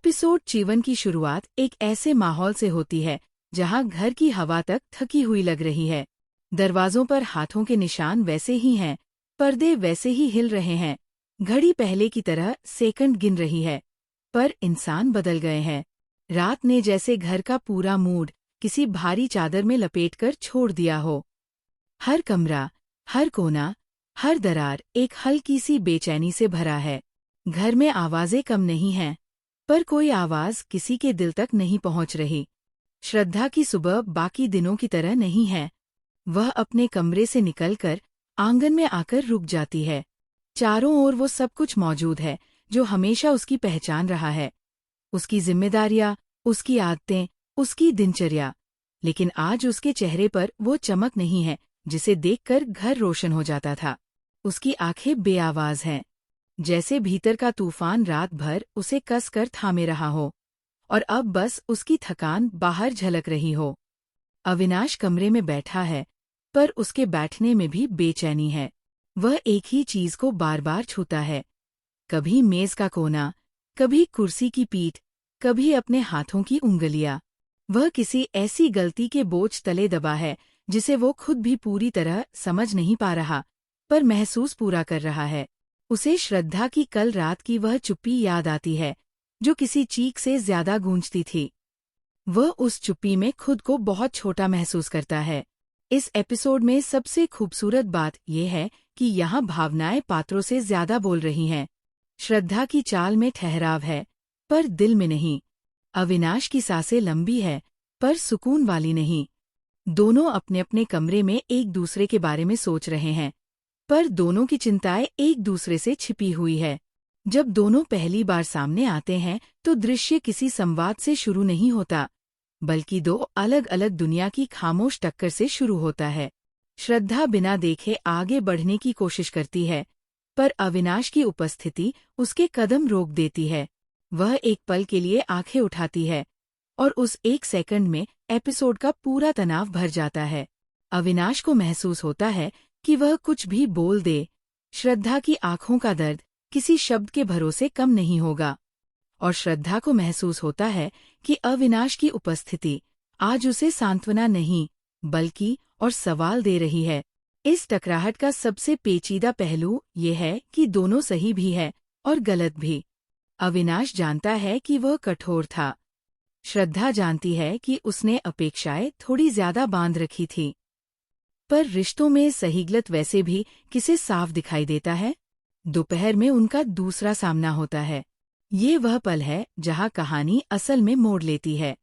Episode जीवन की शुरुआत एक ऐसे माहौल से होती है जहां घर की हवा तक थकी हुई लग रही है। दरवाजों पर हाथों के निशान वैसे ही हैं, पर्दे वैसे ही हिल रहे हैं, घड़ी पहले की तरह सेकंड गिन रही है, पर इंसान बदल गए हैं। रात ने जैसे घर का पूरा मूड किसी भारी चादर में लपेटकर छोड़ दिया हो। हर कमरा, हर कोना, हर दरार एक हल्की सी बेचैनी से भरा है। घर में आवाजें कम नहीं हैं, पर कोई आवाज किसी के दिल तक नहीं पहुंच रही। श्रद्धा की सुबह बाकी दिनों की तरह नहीं है। वह अपने कमरे से निकलकर आंगन में आकर रुक जाती है। चारों ओर वो सब कुछ मौजूद है जो हमेशा उसकी पहचान रहा है। उसकी जिम्मेदारियां, उसकी आदतें, उसकी दिनचर्या। लेकिन आज उसके चेहरे पर वो चमक नहीं है जिसे देखकर घर रोशन हो जाता था। उसकी आंखें बेआवाज हैं, जैसे भीतर का तूफान रात भर उसे कसकर थामे रहा हो और अब बस उसकी थकान बाहर झलक रही हो। अविनाश कमरे में बैठा है, पर उसके बैठने में भी बेचैनी है। वह एक ही चीज को बार बार छूता है, कभी मेज का कोना, कभी कुर्सी की पीठ, कभी अपने हाथों की उंगलियां। वह किसी ऐसी गलती के बोझ तले दबा है जिसे वो खुद भी पूरी तरह समझ नहीं पा रहा, पर महसूस पूरा कर रहा है। उसे श्रद्धा की कल रात की वह चुप्पी याद आती है जो किसी चीख से ज्यादा गूंजती थी। वह उस चुप्पी में खुद को बहुत छोटा महसूस करता है। इस एपिसोड में सबसे खूबसूरत बात यह है कि यहाँ भावनाएं पात्रों से ज्यादा बोल रही हैं। श्रद्धा की चाल में ठहराव है, पर दिल में नहीं। अविनाश की सांसें लंबी है, पर सुकून वाली नहीं। दोनों अपने अपने कमरे में एक दूसरे के बारे में सोच रहे हैं, पर दोनों की चिंताएं एक दूसरे से छिपी हुई है। जब दोनों पहली बार सामने आते हैं तो दृश्य किसी संवाद से शुरू नहीं होता, बल्कि दो अलग अलग दुनिया की खामोश टक्कर से शुरू होता है। श्रद्धा बिना देखे आगे बढ़ने की कोशिश करती है, पर अविनाश की उपस्थिति उसके कदम रोक देती है। वह एक पल के लिए आंखें उठाती है, और उस एक सेकंड में एपिसोड का पूरा तनाव भर जाता है। अविनाश को महसूस होता है कि वह कुछ भी बोल दे, श्रद्धा की आंखों का दर्द किसी शब्द के भरोसे कम नहीं होगा। और श्रद्धा को महसूस होता है कि अविनाश की उपस्थिति आज उसे सांत्वना नहीं, बल्कि और सवाल दे रही है। इस टकराहट का सबसे पेचीदा पहलू ये है कि दोनों सही भी है और गलत भी। अविनाश जानता है कि वह कठोर था। श्रद्धा जानती है कि उसने अपेक्षाएं थोड़ी ज्यादा बांध रखी थी। पर रिश्तों में सही गलत वैसे भी किसे साफ दिखाई देता है। दोपहर में उनका दूसरा सामना होता है। ये वह पल है जहाँ कहानी असल में मोड़ लेती है।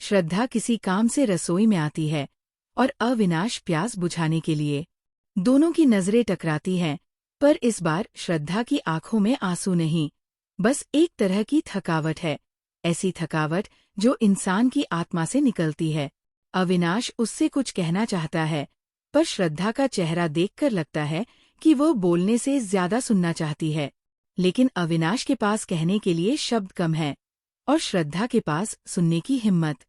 श्रद्धा किसी काम से रसोई में आती है और अविनाश प्यास बुझाने के लिए। दोनों की नजरें टकराती हैं, पर इस बार श्रद्धा की आंखों में आंसू नहीं, बस एक तरह की थकावट है, ऐसी थकावट जो इंसान की आत्मा से निकलती है। अविनाश उससे कुछ कहना चाहता है, पर श्रद्धा का चेहरा देखकर लगता है कि वह बोलने से ज्यादा सुनना चाहती है। लेकिन अविनाश के पास कहने के लिए शब्द कम है, और श्रद्धा के पास सुनने की हिम्मत।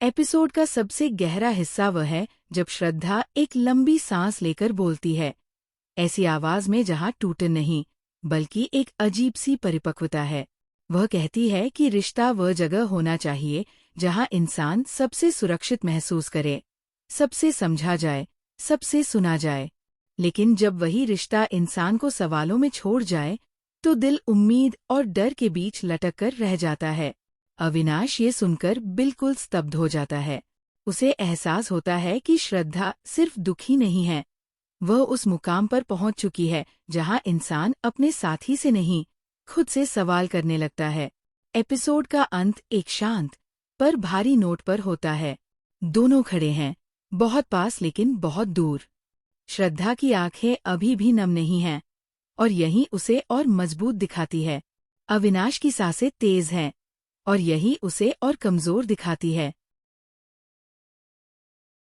एपिसोड का सबसे गहरा हिस्सा वह है जब श्रद्धा एक लंबी सांस लेकर बोलती है, ऐसी आवाज में जहां टूटन नहीं, बल्कि एक अजीब सी परिपक्वता है। वह कहती है कि रिश्ता वह जगह होना चाहिए जहां इंसान सबसे सुरक्षित महसूस करे, सबसे समझा जाए, सबसे सुना जाए। लेकिन जब वही रिश्ता इंसान को सवालों में छोड़ जाए, तो दिल उम्मीद और डर के बीच लटक कर रह जाता है। अविनाश ये सुनकर बिल्कुल स्तब्ध हो जाता है। उसे एहसास होता है कि श्रद्धा सिर्फ दुखी नहीं है, वह उस मुकाम पर पहुंच चुकी है जहां इंसान अपने साथी से नहीं, खुद से सवाल करने लगता है। एपिसोड का अंत एक शांत पर भारी नोट पर होता है। दोनों खड़े हैं, बहुत पास लेकिन बहुत दूर। श्रद्धा की आंखें अभी भी नम नहीं हैं, और यही उसे और मजबूत दिखाती है। अविनाश की सांसें तेज हैं, और यही उसे और कमजोर दिखाती है।